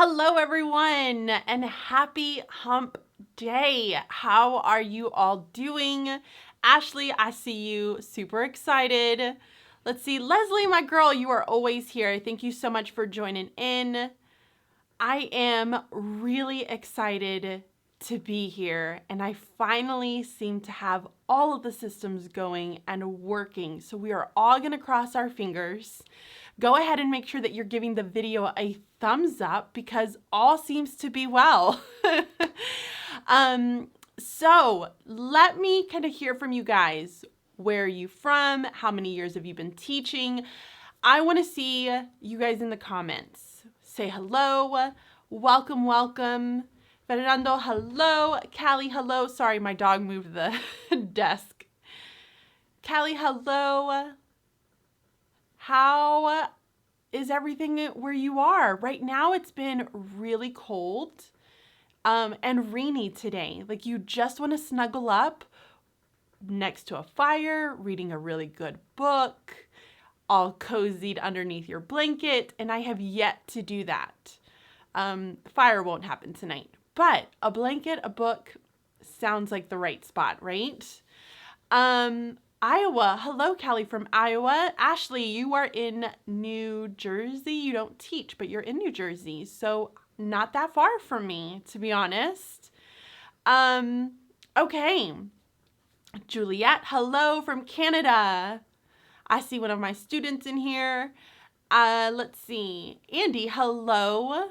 Hello, everyone, and happy hump day. How are you all doing? Ashley, I see you super excited. Let's see. Leslie, my girl, you are always here. Thank you so much for joining in. I am really excited to be here, and I finally seem to have all of the systems going and working. So we are all going to cross our fingers. Go ahead and make sure that you're giving the video a thumbs up because all seems to be well. So let me kind of hear from you guys. Where are you from? How many years have you been teaching? I want to see you guys in the comments. Say hello. Welcome, welcome. Fernando, hello. Callie, hello. Sorry, my dog moved the desk. Callie, hello. How is everything where you are? Right now, it's been really cold and rainy today. Like you just want to snuggle up next to a fire, reading a really good book, all cozied underneath your blanket, and I have yet to do that. Fire won't happen tonight, but a blanket, a book sounds like the right spot, right? Iowa. Hello, Callie from Iowa. Ashley, you are in New Jersey. You don't teach, but you're in New Jersey, so not that far from me, to be honest. Okay. Juliet, hello from Canada. I see one of my students in here. Let's see. Andy, hello.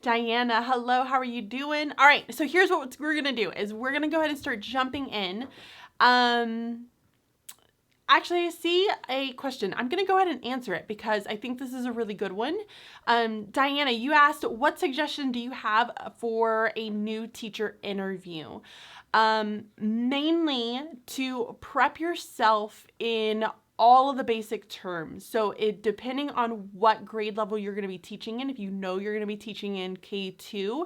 Diana, hello. How are you doing? All right. So here's what we're going to do is we're going to go ahead and start jumping in. Actually, I see a question. I'm going to go ahead and answer it because I think this is a really good one. Diana, you asked, what suggestion do you have for a new teacher interview? Mainly to prep yourself in all of the basic terms. So depending on what grade level you're going to be teaching in, if you know you're going to be teaching in K2,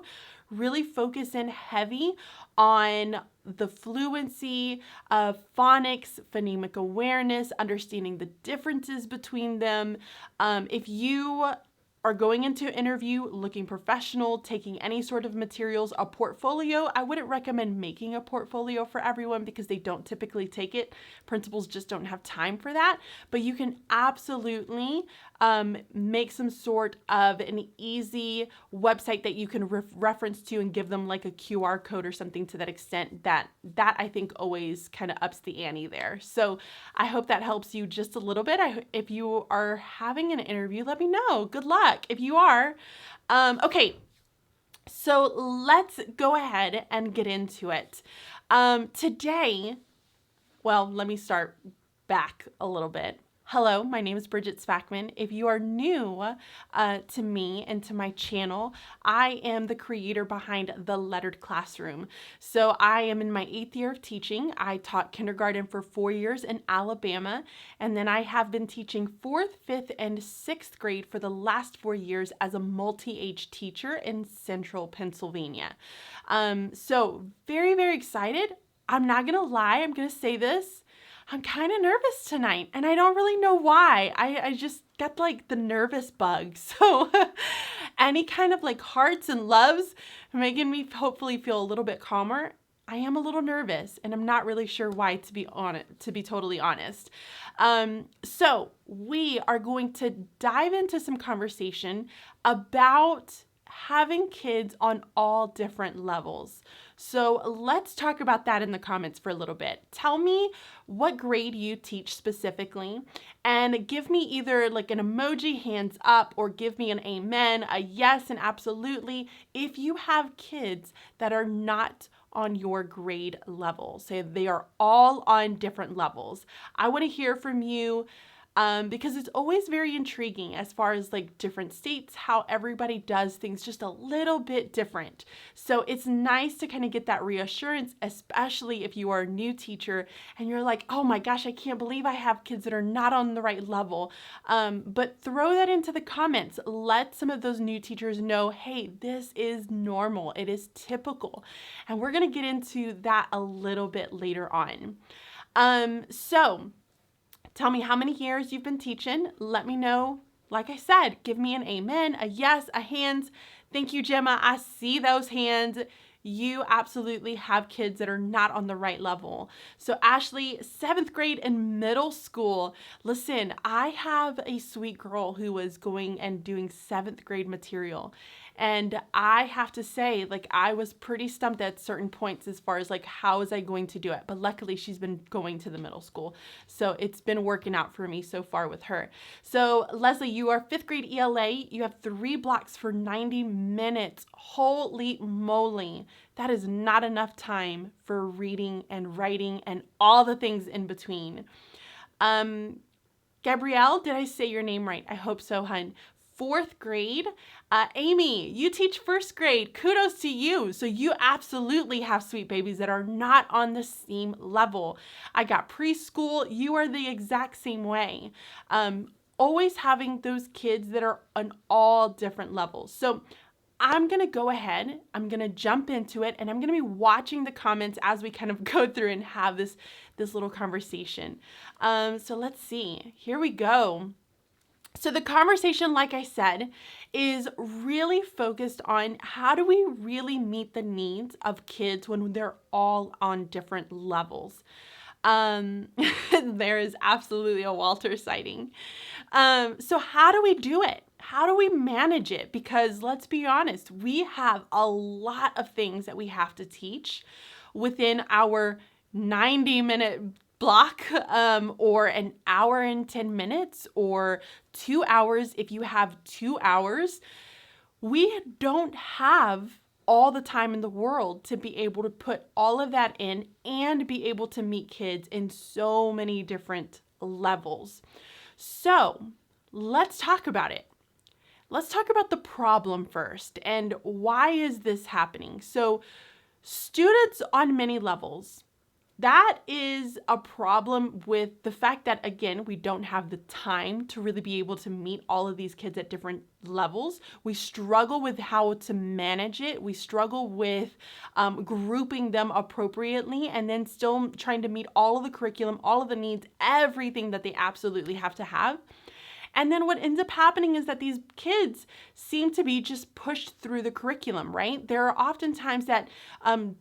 really focus in heavy on the fluency of phonics, phonemic awareness, understanding the differences between them. If you are going into an interview looking professional, taking any sort of materials, a portfolio, I wouldn't recommend making a portfolio for everyone because they don't typically take it. Principals just don't have time for that. But you can absolutely make some sort of an easy website that you can reference to and give them like a QR code or something to that extent. That I think always kind of ups the ante there. So I hope that helps you just a little bit. If you are having an interview, let me know. Good luck if you are. Okay, so let's go ahead and get into it. Today, well, let me start back a little bit. Hello, my name is Bridget Spackman. If you are new to me and to my channel, I am the creator behind The Lettered Classroom. So I am in my 8th year of teaching. I taught kindergarten for 4 years in Alabama, and then I have been teaching 4th, 5th, and 6th grade for the last 4 years as a multi-age teacher in central Pennsylvania. So very, very excited. I'm not gonna lie, I'm gonna say this. I'm kind of nervous tonight, and I don't really know why. I just got like the nervous bug. So any kind of like hearts and loves making me hopefully feel a little bit calmer. I am a little nervous, and I'm not really sure why, to be totally honest. So we are going to dive into some conversation about having kids on all different levels. So let's talk about that in the comments for a little bit. Tell me what grade you teach specifically, and give me either like an emoji, hands up, or give me an amen, a yes, and absolutely if you have kids that are not on your grade level. Say they are all on different levels. I want to hear from you. Because it's always very intriguing as far as like different states, how everybody does things just a little bit different. So it's nice to kind of get that reassurance, especially if you are a new teacher and you're like, oh my gosh, I can't believe I have kids that are not on the right level. But throw that into the comments. Let some of those new teachers know, hey, this is normal. It is typical. And we're going to get into that a little bit later on. So tell me how many years you've been teaching. Let me know like I said, give me an amen, a yes, a hands. Thank you, Gemma. I see those hands. You absolutely have kids that are not on the right level. So Ashley, 7th grade and middle school. Listen, I have a sweet girl who was going and doing 7th grade material. And I have to say, like, I was pretty stumped at certain points as far as like, how is I going to do it? But luckily she's been going to the middle school. So it's been working out for me so far with her. So Leslie, you are 5th grade ELA. You have 3 blocks for 90 minutes. Holy moly. That is not enough time for reading and writing and all the things in between. Gabrielle, did I say your name right? I hope so, hun. 4th grade. Amy, you teach 1st grade. Kudos to you. So you absolutely have sweet babies that are not on the same level. I got preschool. You are the exact same way. Always having those kids that are on all different levels. So I'm going to go ahead, I'm going to jump into it, and I'm going to be watching the comments as we kind of go through and have this little conversation. So let's see. Here we go. So the conversation, like I said, is really focused on how do we really meet the needs of kids when they're all on different levels. There is absolutely a Walter sighting. So how do we do it? How do we manage it? Because let's be honest, we have a lot of things that we have to teach within our 90-minute block, or an hour and 10 minutes, or 2 hours if you have 2 hours. We don't have all the time in the world to be able to put all of that in and be able to meet kids in so many different levels. So let's talk about it. Let's talk about the problem first and why is this happening? So students on many levels, that is a problem with the fact that, again, we don't have the time to really be able to meet all of these kids at different levels. We struggle with how to manage it. We struggle with grouping them appropriately and then still trying to meet all of the curriculum, all of the needs, everything that they absolutely have to have. And then what ends up happening is that these kids seem to be just pushed through the curriculum, right? There are often times that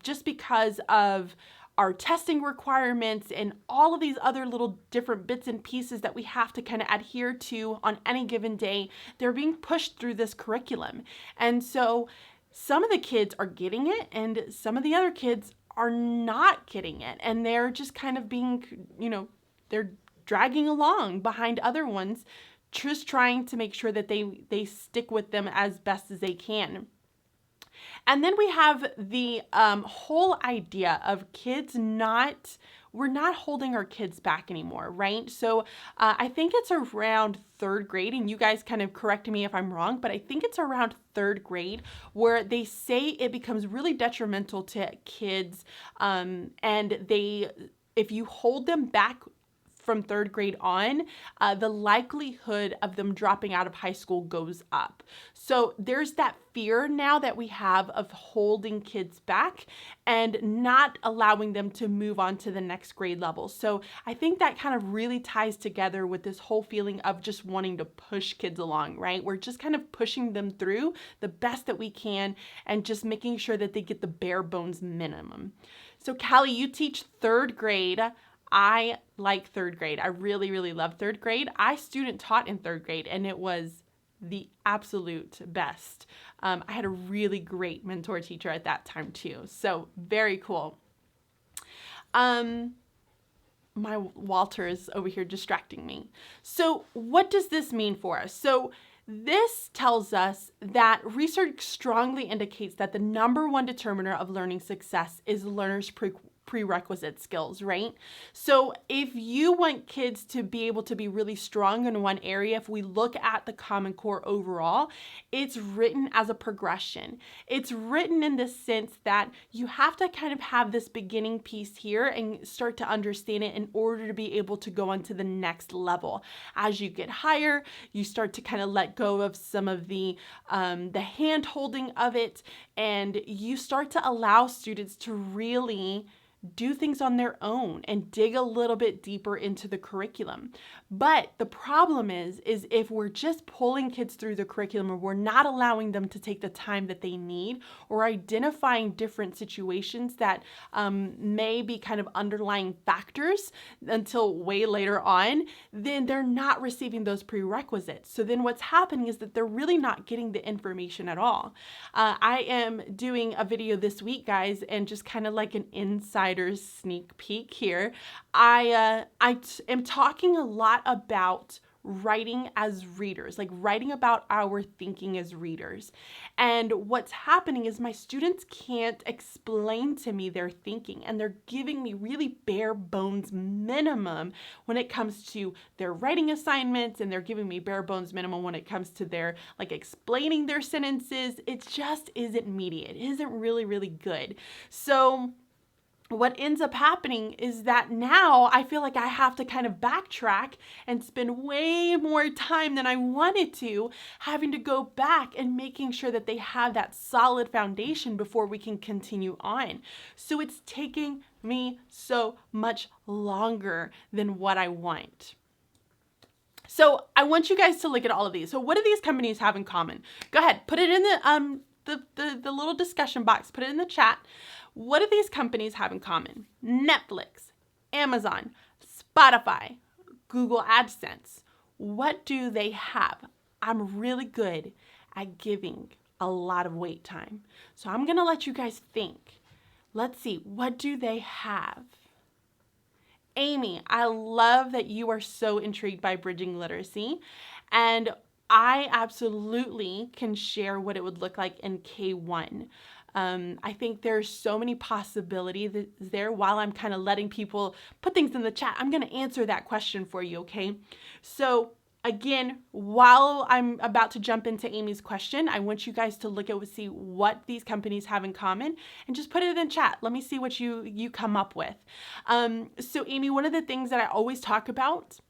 just because of our testing requirements and all of these other little different bits and pieces that we have to kind of adhere to on any given day, they're being pushed through this curriculum. And so some of the kids are getting it and some of the other kids are not getting it. And they're just kind of being, they're dragging along behind other ones, just trying to make sure that they stick with them as best as they can. And then we have the whole idea of we're not holding our kids back anymore, right? So I think it's around 3rd grade, and you guys kind of correct me if I'm wrong, but I think it's around 3rd grade where they say it becomes really detrimental to kids, and if you hold them back from 3rd grade on, the likelihood of them dropping out of high school goes up. So there's that fear now that we have of holding kids back and not allowing them to move on to the next grade level. So I think that kind of really ties together with this whole feeling of just wanting to push kids along, right? We're just kind of pushing them through the best that we can and just making sure that they get the bare bones minimum. So Callie, you teach 3rd grade. I like 3rd grade. I really, really love 3rd grade. I student taught in 3rd grade and it was the absolute best. I had a really great mentor teacher at that time too. So very cool. My Walter is over here distracting me. So what does this mean for us? So this tells us that research strongly indicates that the number one determiner of learning success is learners' prerequisite skills, right? So if you want kids to be able to be really strong in one area, if we look at the Common Core overall, it's written as a progression. It's written in the sense that you have to kind of have this beginning piece here and start to understand it in order to be able to go on to the next level. As you get higher, you start to kind of let go of some of the hand holding of it, and you start to allow students to really do things on their own and dig a little bit deeper into the curriculum. But the problem is if we're just pulling kids through the curriculum or we're not allowing them to take the time that they need, or identifying different situations that may be kind of underlying factors until way later on, then they're not receiving those prerequisites. So then what's happening is that they're really not getting the information at all. I am doing a video this week, guys, and just kind of like an insider's sneak peek here. I am talking a lot about writing as readers, like writing about our thinking as readers. And what's happening is my students can't explain to me their thinking, and they're giving me really bare bones minimum when it comes to their writing assignments, and they're giving me bare bones minimum when it comes to their like explaining their sentences. It just isn't meaty. It isn't really, really good. So what ends up happening is that now I feel like I have to kind of backtrack and spend way more time than I wanted to, having to go back and making sure that they have that solid foundation before we can continue on. So it's taking me so much longer than what I want. So I want you guys to look at all of these. So what do these companies have in common? Go ahead, put it in the little discussion box, put it in the chat. What do these companies have in common? Netflix, Amazon, Spotify, Google AdSense. What do they have? I'm really good at giving a lot of wait time. So I'm going to let you guys think. Let's see, what do they have? Amy, I love that you are so intrigued by bridging literacy, and I absolutely can share what it would look like in K1. I think there's so many possibilities there. While I'm kind of letting people put things in the chat, I'm going to answer that question for you, okay? So again, while I'm about to jump into Amy's question, I want you guys to look at see what these companies have in common and just put it in chat. Let me see what you come up with. So Amy, one of the things that I always talk about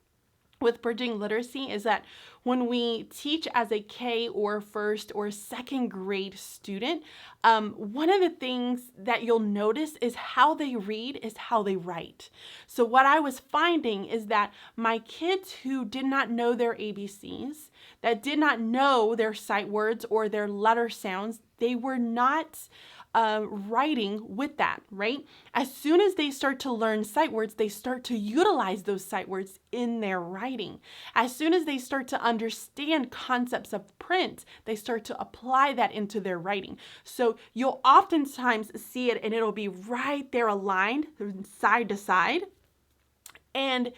with bridging literacy is that when we teach as a K or first or second grade student, one of the things that you'll notice is how they read is how they write. So what I was finding is that my kids who did not know their ABCs, that did not know their sight words or their letter sounds, they were not writing with that, right? As soon as they start to learn sight words, they start to utilize those sight words in their writing. As soon as they start to understand concepts of print, they start to apply that into their writing. So you'll oftentimes see it and it'll be right there aligned side to side. And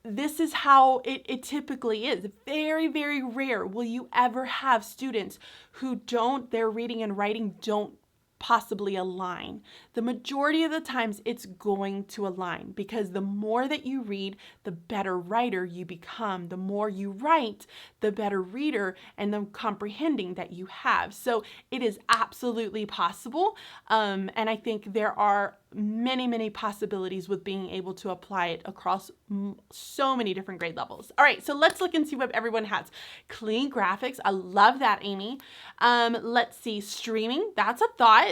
this is how it typically is. Very, very rare will you ever have students who their reading and writing don't possibly align. The majority of the times it's going to align, because the more that you read, the better writer you become. The more you write, the better reader and the comprehending that you have. So it is absolutely possible. And I think there are many, many possibilities with being able to apply it across so many different grade levels. All right, so let's look and see what everyone has. Clean graphics. I love that, Amy. Let's see. Streaming. That's a thought.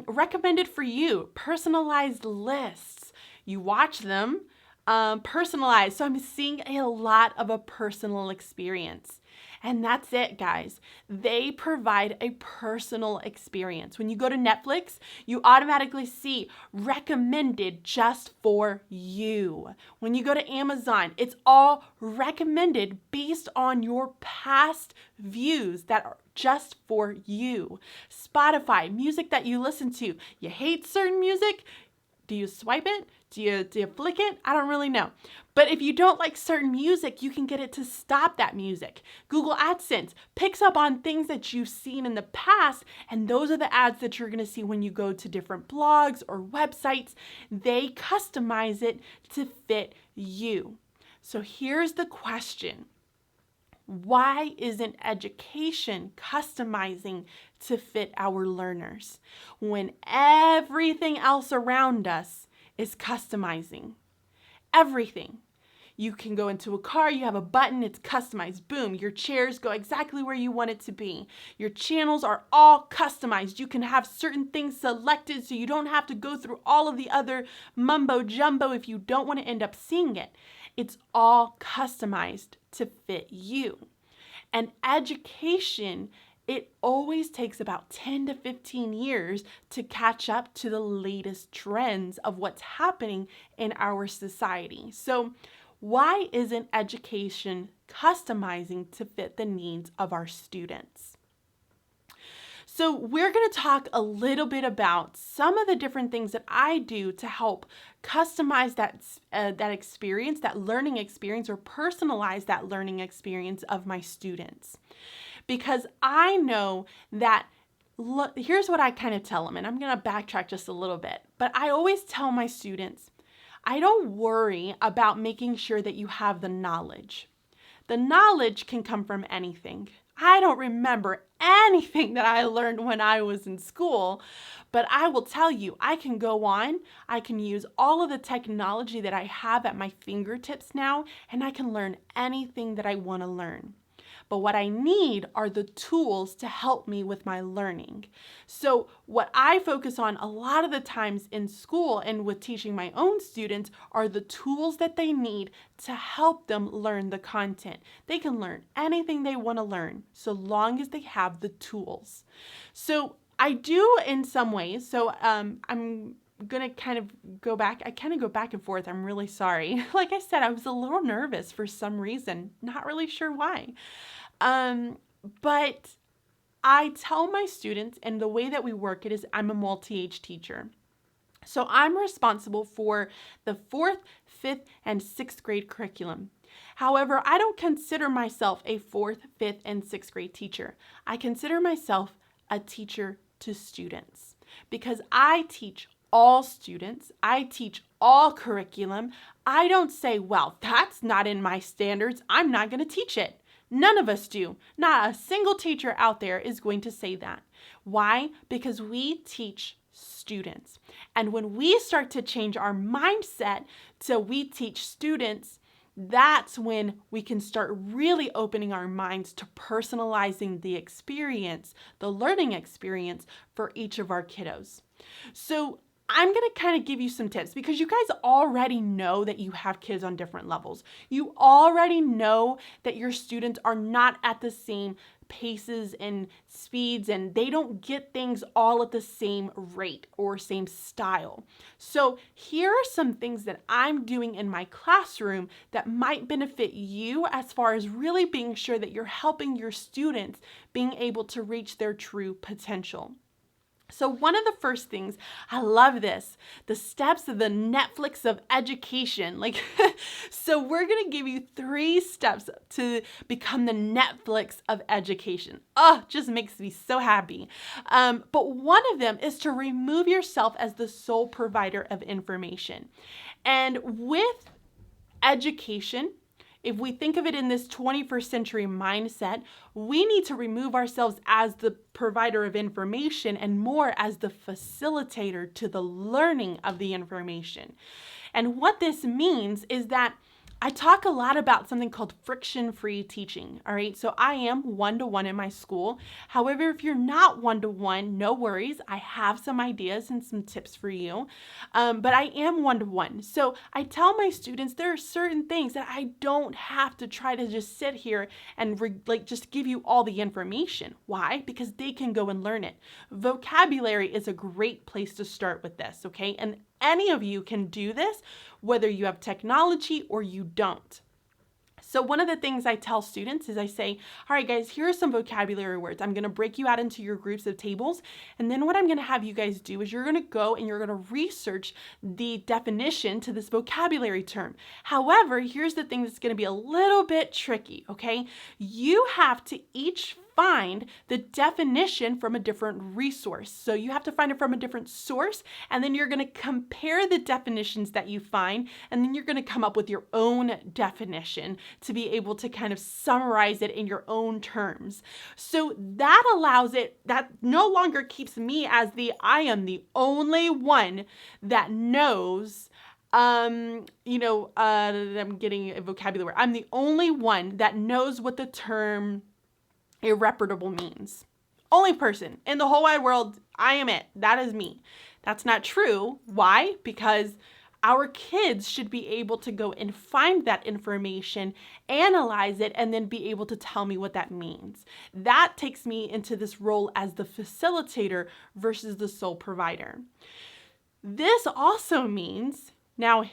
Recommended for you. Personalized lists. You watch them. Personalized. So I'm seeing a lot of a personal experience. And that's it, guys. They provide a personal experience. When you go to Netflix, you automatically see recommended just for you. When you go to Amazon, it's all recommended based on your past views that are just for you. Spotify, music that you listen to. You hate certain music? Do you swipe it? Do you flick it? I don't really know. But if you don't like certain music, you can get it to stop that music. Google AdSense picks up on things that you've seen in the past, and those are the ads that you're going to see when you go to different blogs or websites. They customize it to fit you. So here's the question. Why isn't education customizing to fit our learners when everything else around us is customizing? Everything. You can go into a car, you have a button, it's customized. Boom, your chairs go exactly where you want it to be. Your channels are all customized. You can have certain things selected so you don't have to go through all of the other mumbo jumbo if you don't want to end up seeing it. It's all customized to fit you. And education, it always takes about 10 to 15 years to catch up to the latest trends of what's happening in our society. So why isn't education customizing to fit the needs of our students? So we're going to talk a little bit about some of the different things that I do to help customize that experience, that learning experience, or personalize that learning experience of my students. Because I know that, look, here's what I kind of tell them, and I'm going to backtrack just a little bit. But I always tell my students, I don't worry about making sure that you have the knowledge. The knowledge can come from anything. I don't remember anything that I learned when I was in school, but I will tell you, I can go on, I can use all of the technology that I have at my fingertips now, and I can learn anything that I want to learn. But what I need are the tools to help me with my learning. So what I focus on a lot of the times in school and with teaching my own students are the tools that they need to help them learn the content. They can learn anything they want to learn so long as they have the tools. So I do in some ways. So I'm gonna kind of go back. I kind of go back and forth. I'm really sorry. Like I said, I was a little nervous for some reason. Not really sure why. But I tell my students, and the way that we work it is I'm a multi-age teacher. So I'm responsible for the 4th, 5th, and 6th grade curriculum. However, I don't consider myself a 4th, 5th, and 6th grade teacher. I consider myself a teacher to students because I teach all students. I teach all curriculum. I don't say, well, that's not in my standards. I'm not going to teach it. None of us do. Not a single teacher out there is going to say that. Why? Because we teach students. And when we start to change our mindset so we teach students, that's when we can start really opening our minds to personalizing the experience, the learning experience for each of our kiddos. So I'm going to kind of give you some tips because you guys already know that you have kids on different levels. You already know that your students are not at the same paces and speeds and they don't get things all at the same rate or same style. So here are some things that I'm doing in my classroom that might benefit you as far as really being sure that you're helping your students being able to reach their true potential. So one of the first things, I love this, the steps of the Netflix of education. So we're going to give you 3 steps to become the Netflix of education. Oh, just makes me so happy. But one of them is to remove yourself as the sole provider of information. And with education, if we think of it in this 21st century mindset, we need to remove ourselves as the provider of information and more as the facilitator to the learning of the information. And what this means is that I talk a lot about something called friction-free teaching, all right? So I am one-to-one in my school. However, if you're not one-to-one, no worries. I have some ideas and some tips for you, but I am one-to-one. So I tell my students there are certain things that I don't have to try to just sit here and just give you all the information. Why? Because they can go and learn it. Vocabulary is a great place to start with this, okay? And any of you can do this, whether you have technology or you don't. So one of the things I tell students is I say, all right, guys, here are some vocabulary words. I'm going to break you out into your groups of tables. And then what I'm going to have you guys do is you're going to go and you're going to research the definition to this vocabulary term. However, here's the thing that's going to be a little bit tricky, okay? You have to each find the definition from a different resource. So you have to find it from a different source, and then you're going to compare the definitions that you find, and then you're going to come up with your own definition to be able to kind of summarize it in your own terms. So that allows it, that no longer keeps me as I am the only one that knows I'm getting a vocabulary word. I'm the only one that knows what the term irreparable means. Only person in the whole wide world. I am it. That is me. That's not true. Why? Because our kids should be able to go and find that information, analyze it, and then be able to tell me what that means. That takes me into this role as the facilitator versus the sole provider. This also means now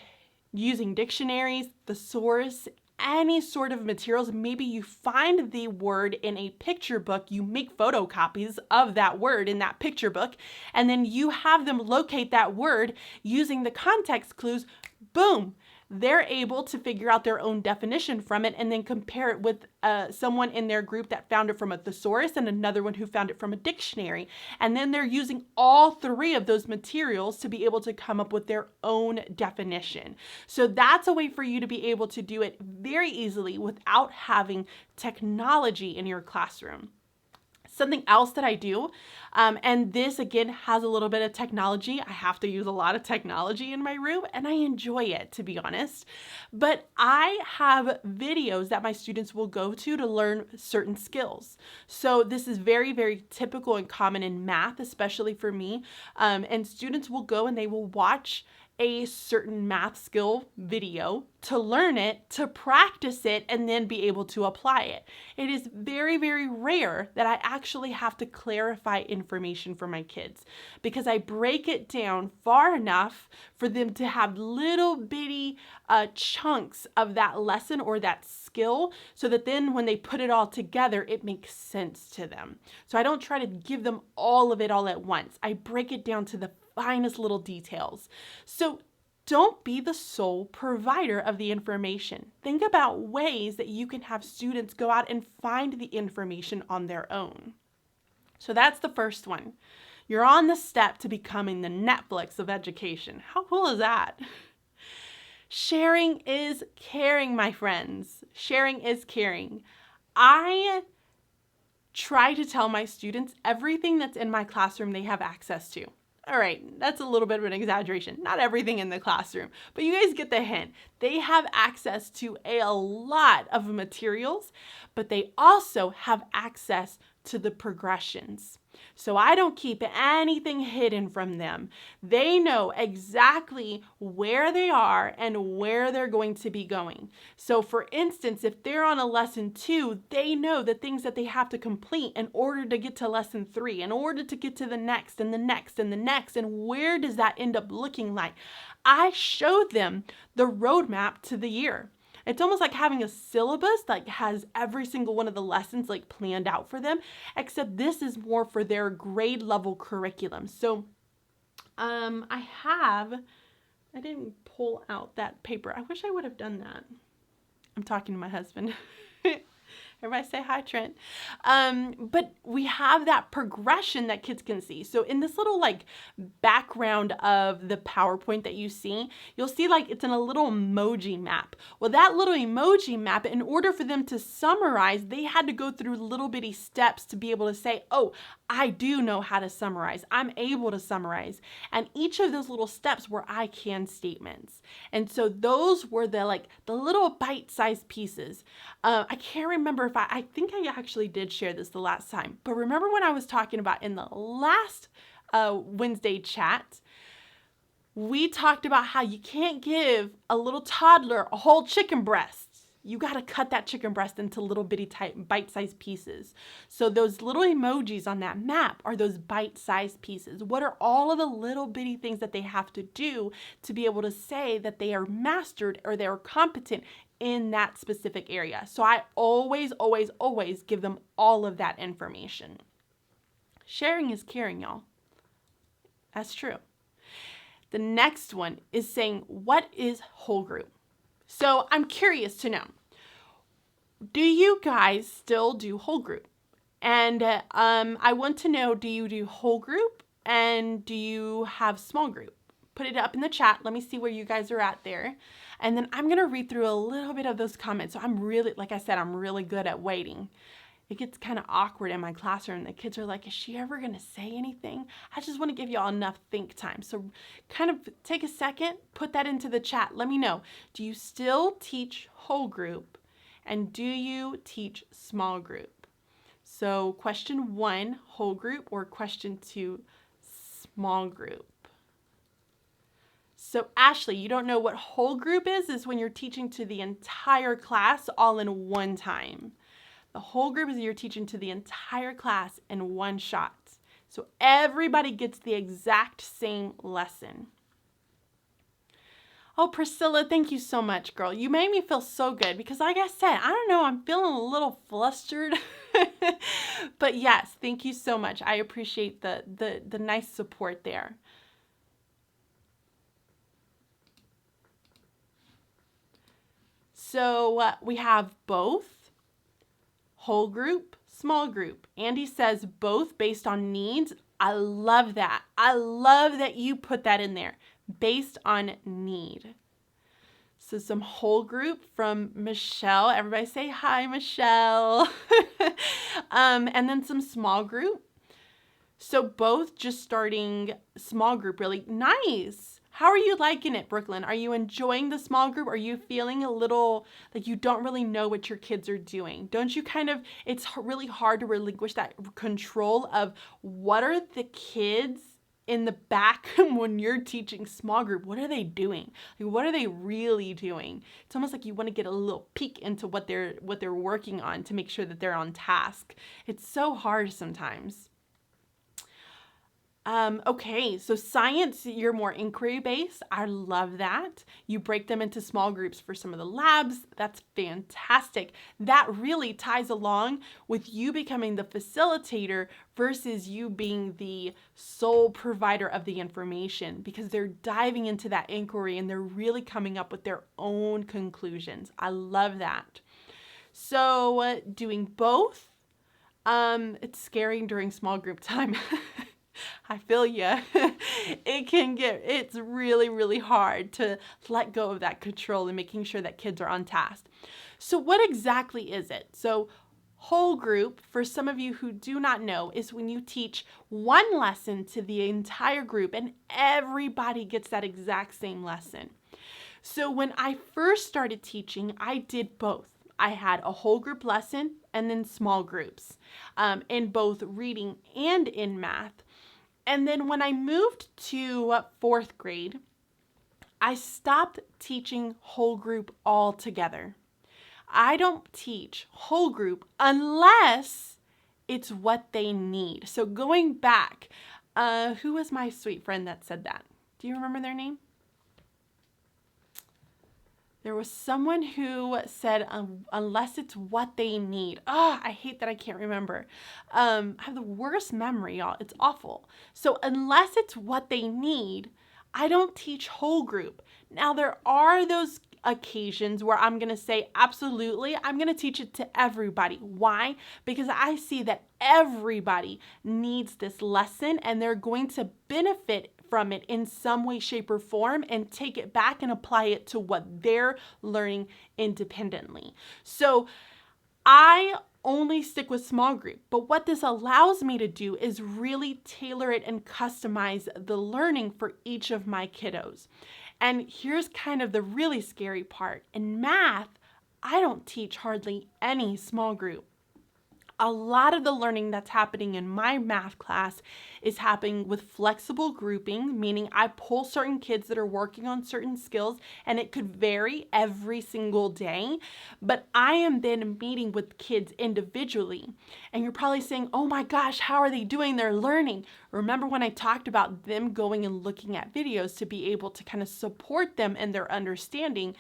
using dictionaries, thesaurus, any sort of materials. Maybe you find the word in a picture book, you make photocopies of that word in that picture book, and then you have them locate that word using the context clues. Boom! They're able to figure out their own definition from it and then compare it with someone in their group that found it from a thesaurus and another one who found it from a dictionary. And then they're using all three of those materials to be able to come up with their own definition. So that's a way for you to be able to do it very easily without having technology in your classroom. Something else that I do, and this again has a little bit of technology. I have to use a lot of technology in my room and I enjoy it, to be honest. But I have videos that my students will go to learn certain skills. So this is very, very typical and common in math, especially for me. And students will go and they will watch a certain math skill video to learn it, to practice it, and then be able to apply it. It is very, very rare that I actually have to clarify information for my kids because I break it down far enough for them to have little bitty chunks of that lesson or that skill so that then when they put it all together, it makes sense to them. So I don't try to give them all of it all at once. I break it down to the finest little details. So don't be the sole provider of the information. Think about ways that you can have students go out and find the information on their own. So that's the first one. You're on the step to becoming the Netflix of education. How cool is that? Sharing is caring, my friends. Sharing is caring. I try to tell my students everything that's in my classroom they have access to. All right, that's a little bit of an exaggeration. Not everything in the classroom, but you guys get the hint. They have access to a lot of materials, but they also have access to the progressions. So I don't keep anything hidden from them. They know exactly where they are and where they're going to be going. So for instance, if they're on a lesson 2, they know the things that they have to complete in order to get to lesson 3, in order to get to the next and the next and the next. And where does that end up looking like? I showed them the roadmap to the year. It's almost like having a syllabus that has every single one of the lessons like planned out for them, except this is more for their grade level curriculum. So I didn't pull out that paper. I wish I would have done that. I'm talking to my husband. Everybody say hi, Trent. But we have that progression that kids can see. So in this little like background of the PowerPoint that you see, you'll see like it's in a little emoji map. Well, that little emoji map, in order for them to summarize, they had to go through little bitty steps to be able to say, oh, I do know how to summarize. I'm able to summarize. And each of those little steps were I can statements. And so those were the little bite-sized pieces. I can't remember if I think I actually did share this the last time, but remember when I was talking about in the last Wednesday chat, we talked about how you can't give a little toddler a whole chicken breast. You got to cut that chicken breast into little bitty bite-sized pieces. So those little emojis on that map are those bite-sized pieces. What are all of the little bitty things that they have to do to be able to say that they are mastered or they're competent in that specific area? So I always, always, always give them all of that information. Sharing is caring, y'all. That's true. The next one is saying, what is whole group? So I'm curious to know, do you guys still do whole group? And I want to know, do you do whole group and do you have small group? Put it up in the chat. Let me see where you guys are at there. And then I'm going to read through a little bit of those comments. So I'm really, like I said, I'm really good at waiting. it gets kind of awkward in my classroom. The kids are like, is she ever going to say anything? I just want to give y'all enough think time. So kind of take a second, put that into the chat. Let me know. Do you still teach whole group? And do you teach small group? So question 1, whole group, or question 2, small group. So Ashley, you don't know what whole group is when you're teaching to the entire class all in one time. The whole group is you're teaching to the entire class in one shot. So everybody gets the exact same lesson. Oh, Priscilla, thank you so much, girl. You made me feel so good because like I said, I don't know, I'm feeling a little flustered. But yes, thank you so much. I appreciate the nice support there. So we have both, whole group, small group. Andy says both based on needs. I love that. I love that you put that in there, based on need. So some whole group from Michelle. Everybody say hi, Michelle. And then some small group. So both just starting small group, really nice. How are you liking it, Brooklyn? Are you enjoying the small group? Are you feeling a little like you don't really know what your kids are doing? Don't you it's really hard to relinquish that control of what are the kids in the back when you're teaching small group? What are they doing? Like, what are they really doing? It's almost like you want to get a little peek into what they're working on to make sure that they're on task. It's so hard sometimes. Okay, so science, you're more inquiry-based. I love that. You break them into small groups for some of the labs. That's fantastic. That really ties along with you becoming the facilitator versus you being the sole provider of the information, because they're diving into that inquiry and they're really coming up with their own conclusions. I love that. So doing both, it's scary during small group time. I feel you. It's really, really hard to let go of that control and making sure that kids are on task. So what exactly is it? So whole group, for some of you who do not know, is when you teach one lesson to the entire group and everybody gets that exact same lesson. So when I first started teaching, I did both. I had a whole group lesson and then small groups in both reading and in math. And then when I moved to 4th grade, I stopped teaching whole group altogether. I don't teach whole group unless it's what they need. So going back, who was my sweet friend that said that? Do you remember their name? There was someone who said, unless it's what they need. Oh, I hate that I can't remember. I have the worst memory, y'all. It's awful. So unless it's what they need, I don't teach whole group. Now, there are those occasions where I'm going to say, absolutely, I'm going to teach it to everybody. Why? Because I see that everybody needs this lesson and they're going to benefit from it in some way, shape, or form and take it back and apply it to what they're learning independently. So I only stick with small group, but what this allows me to do is really tailor it and customize the learning for each of my kiddos. And here's kind of the really scary part. In math, I don't teach hardly any small group. A lot of the learning that's happening in my math class is happening with flexible grouping, meaning I pull certain kids that are working on certain skills, and it could vary every single day, but I am then meeting with kids individually. And you're probably saying, oh my gosh, how are they doing their learning? Remember when I talked about them going and looking at videos to be able to kind of support them in their understanding?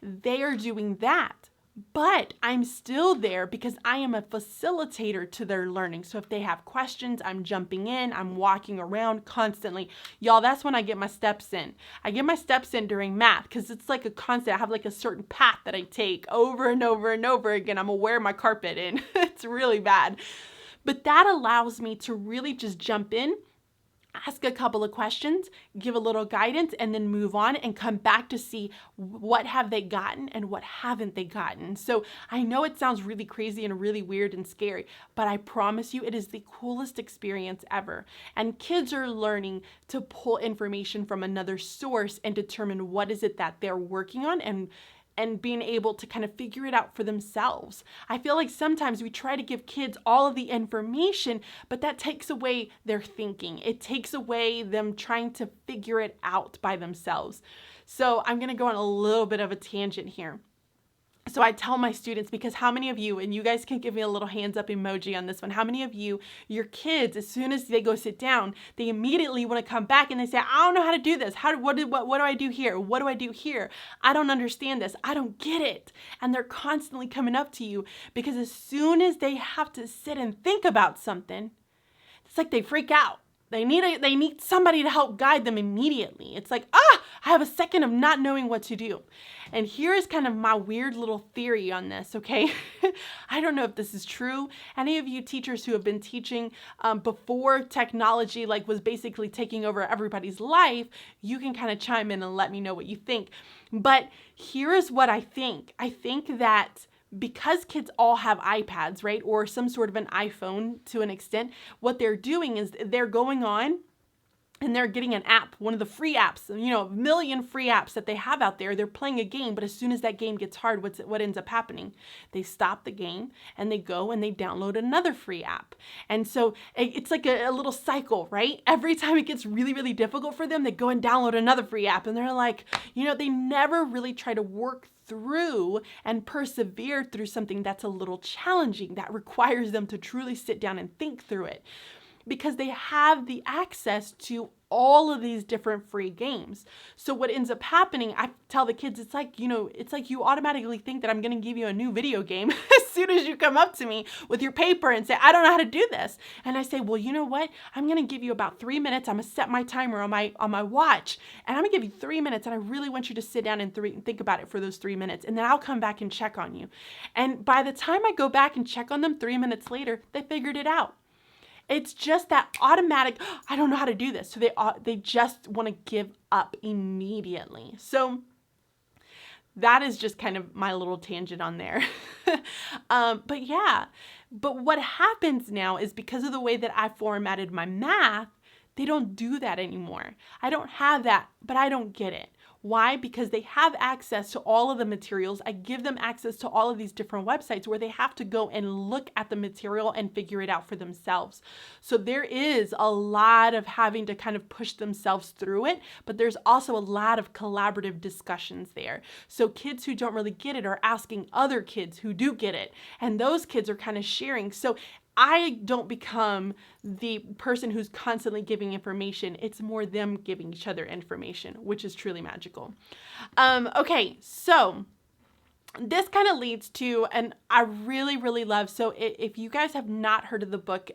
They are doing that. But I'm still there because I am a facilitator to their learning. So if they have questions, I'm jumping in, I'm walking around constantly. Y'all, that's when I get my steps in. I get my steps in during math because it's like a constant. I have like a certain path that I take over and over and over again. I'm gonna wear my carpet in. It's really bad. But that allows me to really just jump in. ask a couple of questions, give a little guidance, and then move on and come back to see what have they gotten and what haven't they gotten. So I know it sounds really crazy and really weird and scary, but I promise you it is the coolest experience ever. And kids are learning to pull information from another source and determine what is it that they're working on and being able to kind of figure it out for themselves. I feel like sometimes we try to give kids all of the information, but that takes away their thinking. It takes away them trying to figure it out by themselves. So I'm gonna go on a little bit of a tangent here. So I tell my students, because how many of you, and you guys can give me a little hands up emoji on this one, how many of you, your kids, as soon as they go sit down, they immediately want to come back and they say, I don't know how to do this. What do I do here? What do I do here? I don't understand this. I don't get it. And they're constantly coming up to you because as soon as they have to sit and think about something, it's like they freak out. They need somebody to help guide them immediately. It's like, I have a second of not knowing what to do. And here is kind of my weird little theory on this, okay? I don't know if this is true. Any of you teachers who have been teaching before technology was basically taking over everybody's life, you can kind of chime in and let me know what you think. But here is what I think. I think that because kids all have iPads, right, or some sort of an iPhone to an extent, what they're doing is they're going on and they're getting an app, one of the free apps, a million free apps that they have out there. They're playing a game, but as soon as that game gets hard, what ends up happening? They stop the game and they go and they download another free app. And so it's like a little cycle, right? Every time it gets really, really difficult for them, they go and download another free app. And they're like, they never really try to work through and persevere through something that's a little challenging, that requires them to truly sit down and think through it, because they have the access to all of these different free games. So what ends up happening, I tell the kids, it's like you automatically think that I'm going to give you a new video game as soon as you come up to me with your paper and say, I don't know how to do this. And I say, well, you know what? I'm going to give you about 3 minutes. I'm going to set my timer on my watch, and I'm going to give you 3 minutes. And I really want you to sit down and think about it for those 3 minutes. And then I'll come back and check on you. And by the time I go back and check on them 3 minutes later, they figured it out. It's just that automatic, I don't know how to do this. So they just want to give up immediately. So that is just kind of my little tangent on there. But what happens now is because of the way that I formatted my math, they don't do that anymore. I don't have that, but I don't get it. Why? Because they have access to all of the materials. I give them access to all of these different websites where they have to go and look at the material and figure it out for themselves. So there is a lot of having to kind of push themselves through it, but there's also a lot of collaborative discussions there. So kids who don't really get it are asking other kids who do get it, and those kids are kind of sharing. So I don't become the person who's constantly giving information. It's more them giving each other information, which is truly magical. Okay, so this kind of leads to, and I really, really love, so if you guys have not heard of the book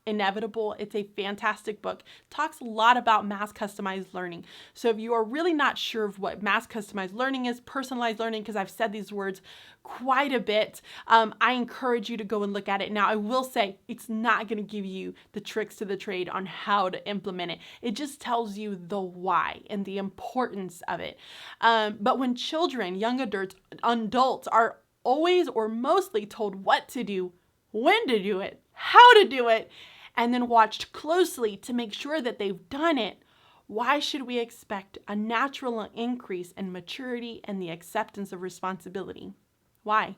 Inevitable, it's a fantastic book. Talks a lot about mass customized learning. So if you are really not sure of what mass customized learning is, personalized learning, because I've said these words quite a bit, I encourage you to go and look at it. Now, I will say it's not going to give you the tricks to the trade on how to implement it. It just tells you the why and the importance of it. But when children, young adults are always or mostly told what to do, when to do it, how to do it, and then watched closely to make sure that they've done it, why should we expect a natural increase in maturity and the acceptance of responsibility? Why?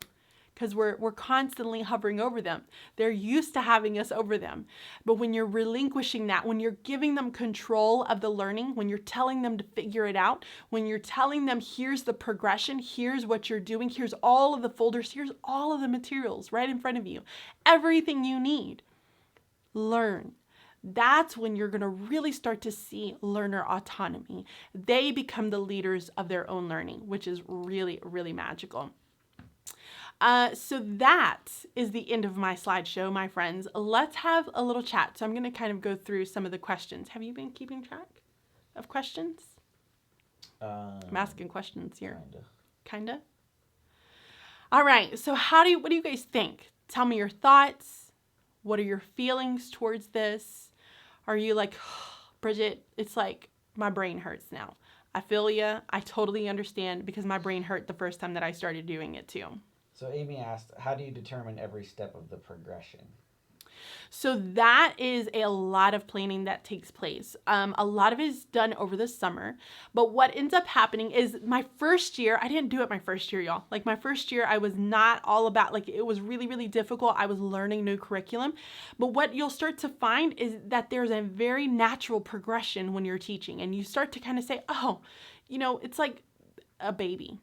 Because we're constantly hovering over them. They're used to having us over them. But when you're relinquishing that, when you're giving them control of the learning, when you're telling them to figure it out, when you're telling them, here's the progression, here's what you're doing, here's all of the folders, here's all of the materials right in front of you, everything you need, learn. That's when you're going to really start to see learner autonomy. They become the leaders of their own learning, which is really, really magical. So that is the end of my slideshow, my friends. Let's have a little chat. So I'm going to kind of go through some of the questions. Have you been keeping track of questions? I'm asking questions here. Kinda? All right. So what do you guys think? Tell me your thoughts. What are your feelings towards this? Are you like, Bridget, it's like my brain hurts now? I feel ya. I totally understand because my brain hurt the first time that I started doing it too. So Amy asked, how do you determine every step of the progression? So that is a lot of planning that takes place. A lot of it is done over the summer. But what ends up happening is my first year, I didn't do it my first year, y'all. Like my first year, I was not all about, like it was really, really difficult. I was learning new curriculum. But what you'll start to find is that there's a very natural progression when you're teaching. And you start to kind of say, oh, it's like a baby.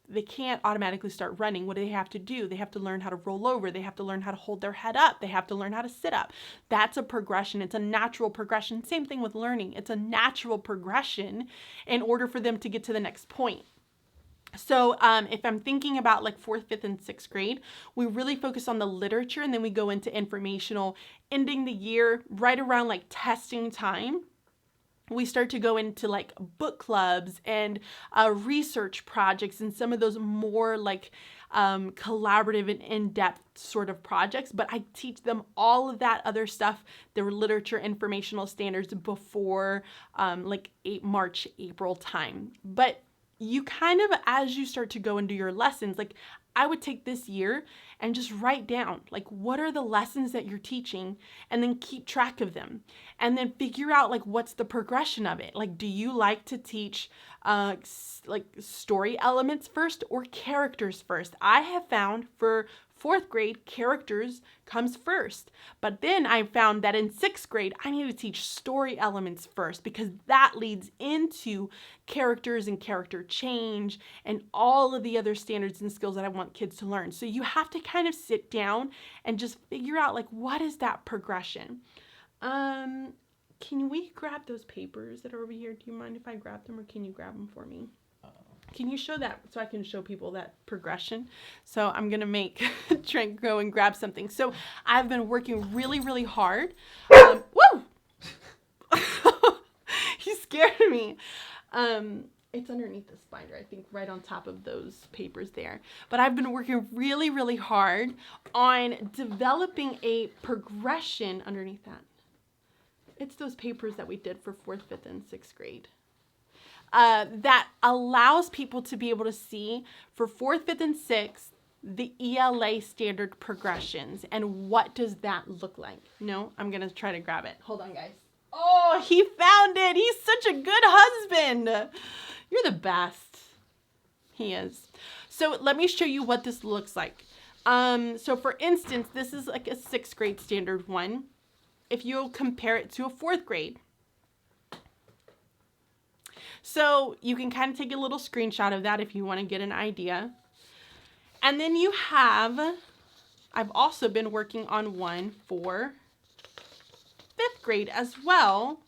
They can't automatically start running. What do they have to do? They have to learn how to roll over. They have to learn how to hold their head up. They have to learn how to sit up. That's a progression. It's a natural progression. Same thing with learning. It's a natural progression in order for them to get to the next point. So if I'm thinking about like 4th, 5th, and 6th grade, we really focus on the literature, and then we go into informational, ending the year right around like testing time. We start to go into like book clubs and research projects and some of those more like collaborative and in-depth sort of projects. But I teach them all of that other stuff, the literature informational standards, before March, April time. But you kind of, as you start to go into your lessons, like I would take this year and just write down, like, what are the lessons that you're teaching, and then keep track of them, and then figure out like what's the progression of it. Like, do you like to teach like story elements first or characters first? I have found for 4th grade, characters comes first. But then I found that in 6th grade, I need to teach story elements first, because that leads into characters and character change and all of the other standards and skills that I want kids to learn. So you have to kind of sit down and just figure out like, what is that progression? Can we grab those papers that are over here? Do you mind if I grab them, or can you grab them for me? Can you show that so I can show people that progression? So I'm going to make Trent go and grab something. So I've been working really, really hard. Woo! You scared me. It's underneath the spider, I think, right on top of those papers there. But I've been working really, really hard on developing a progression underneath that. It's those papers that we did for 4th, 5th, and 6th grade. That allows people to be able to see for 4th, 5th, and 6th, the ELA standard progressions. And what does that look like? No, I'm going to try to grab it. Hold on, guys. Oh, he found it. He's such a good husband. You're the best. He is. So let me show you what this looks like. So for instance, this is like a 6th grade standard one. If you'll compare it to a 4th grade. So you can kind of take a little screenshot of that if you want to get an idea. And then you have, I've also been working on one for 5th grade as well,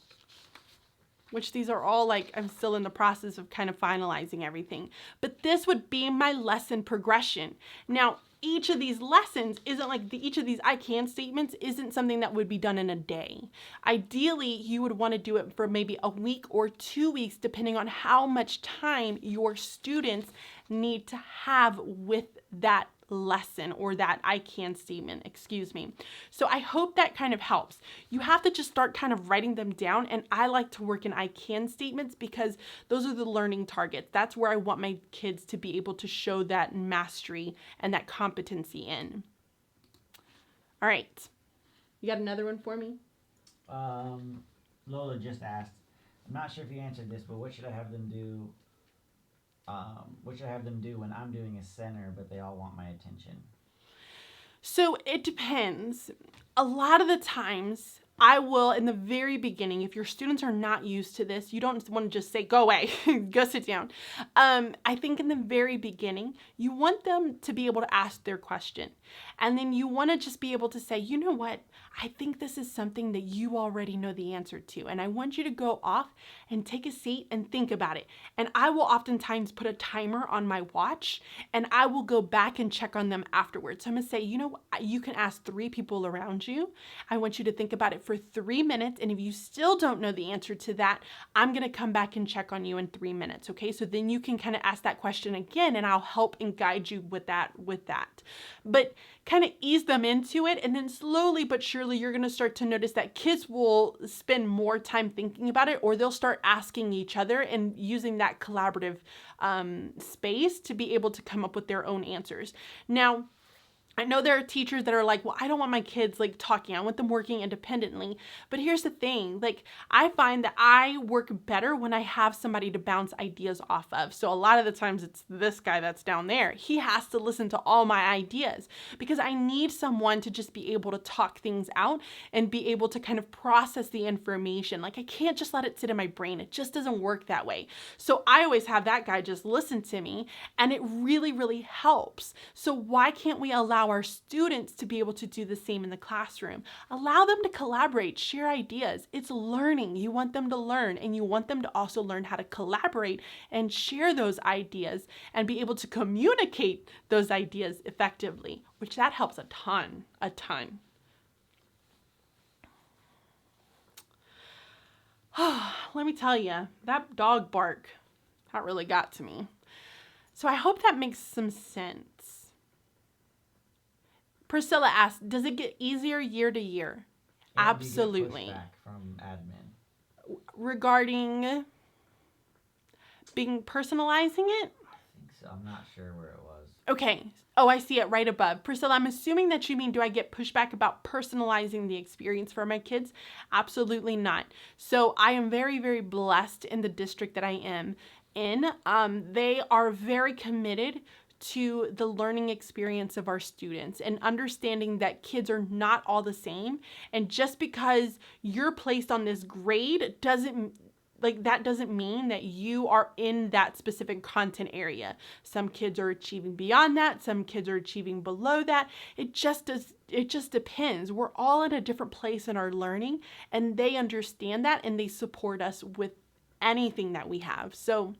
which these are all like, I'm still in the process of kind of finalizing everything. But this would be my lesson progression. Now, each of these lessons isn't like each of these I can statements isn't something that would be done in a day. Ideally, you would want to do it for maybe a week or 2 weeks, depending on how much time your students need to have with that lesson or that I can statement, excuse me. So I hope that kind of helps. You have to just start kind of writing them down, and I like to work in I can statements because those are the learning targets. That's where I want my kids to be able to show that mastery and that competency in. All right. You got another one for me? Lola just asked, I'm not sure if you answered this, but what should I have them do? What should I have them do when I'm doing a center, but they all want my attention? So it depends. A lot of the times, I will, in the very beginning, if your students are not used to this, you don't want to just say, go away, go sit down. I think in the very beginning, you want them to be able to ask their question. And then you want to just be able to say, you know what? I think this is something that you already know the answer to. And I want you to go off and take a seat and think about it. And I will oftentimes put a timer on my watch, and I will go back and check on them afterwards. So I'm going to say, you know, you can ask 3 people around you. I want you to think about it for 3 minutes. And if you still don't know the answer to that, I'm going to come back and check on you in 3 minutes. Okay. So then you can kind of ask that question again, and I'll help and guide you with that. But kind of ease them into it, and then slowly but surely naturally you're going to start to notice that kids will spend more time thinking about it, or they'll start asking each other and using that collaborative space to be able to come up with their own answers. Now, I know there are teachers that are like, well, I don't want my kids like talking. I want them working independently. But here's the thing, like I find that I work better when I have somebody to bounce ideas off of. So a lot of the times it's this guy that's down there. He has to listen to all my ideas because I need someone to just be able to talk things out and be able to kind of process the information. Like I can't just let it sit in my brain. It just doesn't work that way. So I always have that guy just listen to me, and it really, really helps. So why can't we allow our students to be able to do the same in the classroom? Allow them to collaborate, share ideas. It's learning. You want them to learn, and you want them to also learn how to collaborate and share those ideas and be able to communicate those ideas effectively, which that helps a ton, a ton. Let me tell you, that dog bark, that really got to me. So I hope that makes some sense. Priscilla asked, does it get easier year to year? And do you get Absolutely. pushback from admin? Regarding being personalizing it? I think so. I'm not sure where it was. Okay. Oh, I see it right above. Priscilla, I'm assuming that you mean, do I get pushback about personalizing the experience for my kids? Absolutely not. So I am very, very blessed in the district that I am in. They are very committed to the learning experience of our students and understanding that kids are not all the same. And just because you're placed on this grade doesn't mean that you are in that specific content area. Some kids are achieving beyond that. Some kids are achieving below that. It just depends. We're all in a different place in our learning, and they understand that, and they support us with anything that we have. So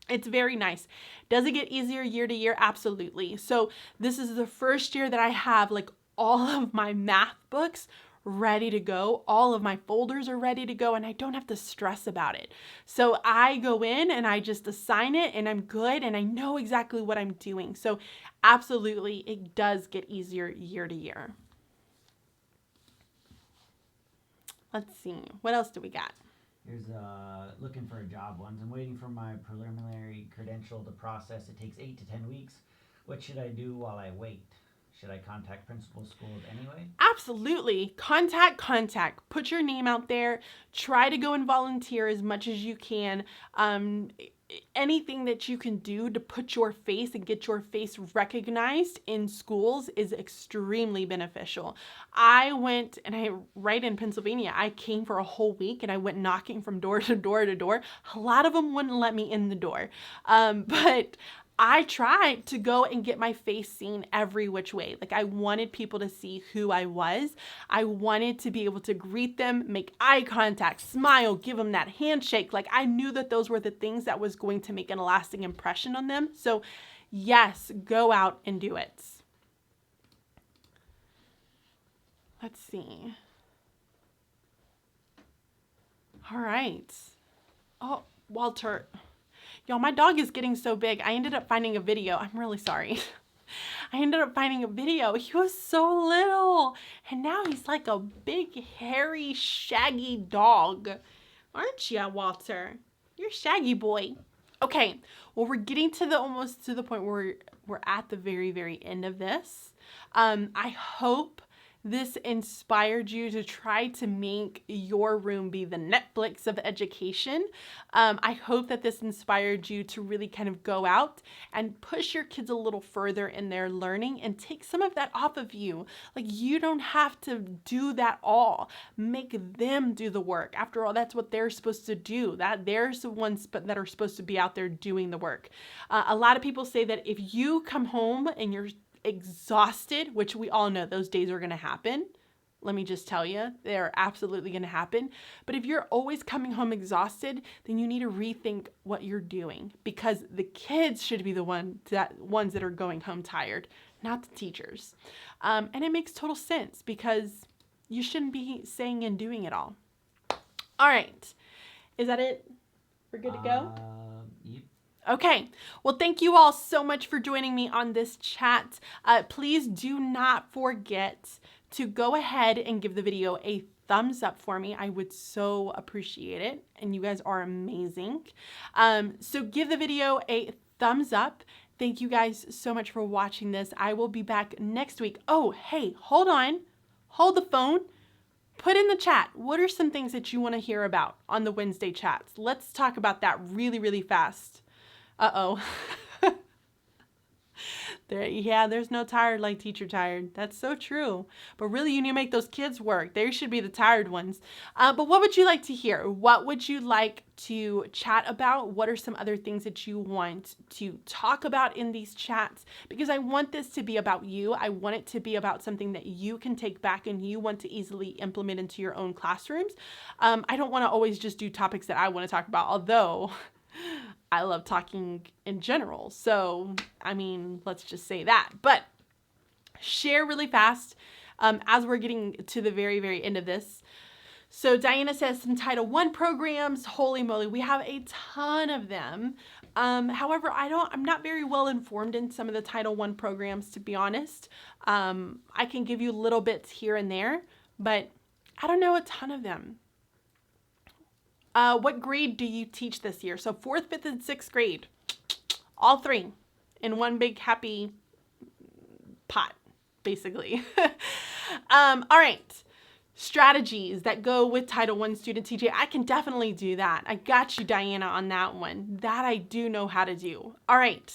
it's very nice. Does it get easier year to year? Absolutely. So this is the first year that I have like all of my math books ready to go. All of my folders are ready to go, and I don't have to stress about it. So I go in and I just assign it, and I'm good, and I know exactly what I'm doing. So absolutely, it does get easier year to year. Let's see. What else do we got? Here's looking for a job ones. I'm waiting for my preliminary credential to process. It takes 8 to 10 weeks. What should I do while I wait? Should I contact principal schools anyway? Absolutely. Contact. Put your name out there. Try to go and volunteer as much as you can. Anything that you can do to put your face and get your face recognized in schools is extremely beneficial. I went, and right in Pennsylvania, I came for a whole week, and I went knocking from door to door to door. A lot of them wouldn't let me in the door. But I tried to go and get my face seen every which way. Like I wanted people to see who I was. I wanted to be able to greet them, make eye contact, smile, give them that handshake. Like I knew that those were the things that was going to make an lasting impression on them. So yes, go out and do it. Let's see. All right. Oh, Walter. Y'all, my dog is getting so big. I ended up finding a video. I'm really sorry. I ended up finding a video. He was so little, and now he's like a big, hairy, shaggy dog. Aren't you, Walter? You're shaggy boy. Okay, well, we're getting to almost to the point where we're at the very, very end of this. I hope this inspired you to try to make your room be the Netflix of education. I hope that this inspired you to really kind of go out and push your kids a little further in their learning and take some of that off of you. Like you don't have to do that all. Make them do the work. After all, that's what they're supposed to do. That they're the ones that are supposed to be out there doing the work. A lot of people say that if you come home and you're exhausted, which we all know those days are going to happen. Let me just tell you, they're absolutely going to happen. But if you're always coming home exhausted, then you need to rethink what you're doing, because the kids should be the ones that are going home tired, not the teachers. And it makes total sense because you shouldn't be saying and doing it all. All right. Is that it? We're good to go? Yep. Okay, well, thank you all so much for joining me on this chat. Please do not forget to go ahead and give the video a thumbs up for me. I would so appreciate it. And you guys are amazing. So give the video a thumbs up. Thank you guys so much for watching this. I will be back next week. Oh, hey, hold on. Hold the phone. Put in the chat, what are some things that you want to hear about on the Wednesday chats? Let's talk about that really, really fast. Uh-oh. There's no tired like teacher tired. That's so true. But really, you need to make those kids work. They should be the tired ones. But what would you like to hear? What would you like to chat about? What are some other things that you want to talk about in these chats? Because I want this to be about you. I want it to be about something that you can take back and you want to easily implement into your own classrooms. I don't want to always just do topics that I want to talk about, although I love talking in general. So, I mean, let's just say that. But share really fast as we're getting to the very, very end of this. So Diana says some Title I programs. Holy moly, we have a ton of them. However, I'm not very well informed in some of the Title I programs, to be honest. I can give you little bits here and there, but I don't know a ton of them. What grade do you teach this year? So 4th, 5th, and 6th grade. All three in one big happy pot, basically. All right. Strategies that go with Title I student teaching. I can definitely do that. I got you, Diana, on that one. That I do know how to do. All right.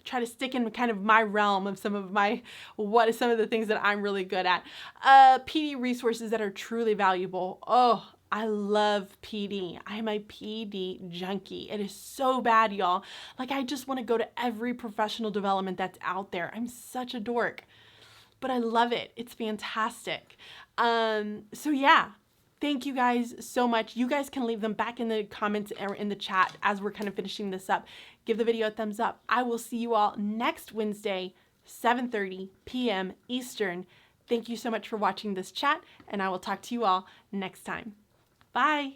Try to stick in kind of my realm of some of the things that I'm really good at. PD resources that are truly valuable. Oh, I love PD. I'm a PD junkie. It is so bad, y'all. Like, I just want to go to every professional development that's out there. I'm such a dork, but I love it. It's fantastic. So yeah, thank you guys so much. You guys can leave them back in the comments or in the chat as we're kind of finishing this up. Give the video a thumbs up. I will see you all next Wednesday, 7:30 p.m. Eastern. Thank you so much for watching this chat, and I will talk to you all next time. Bye.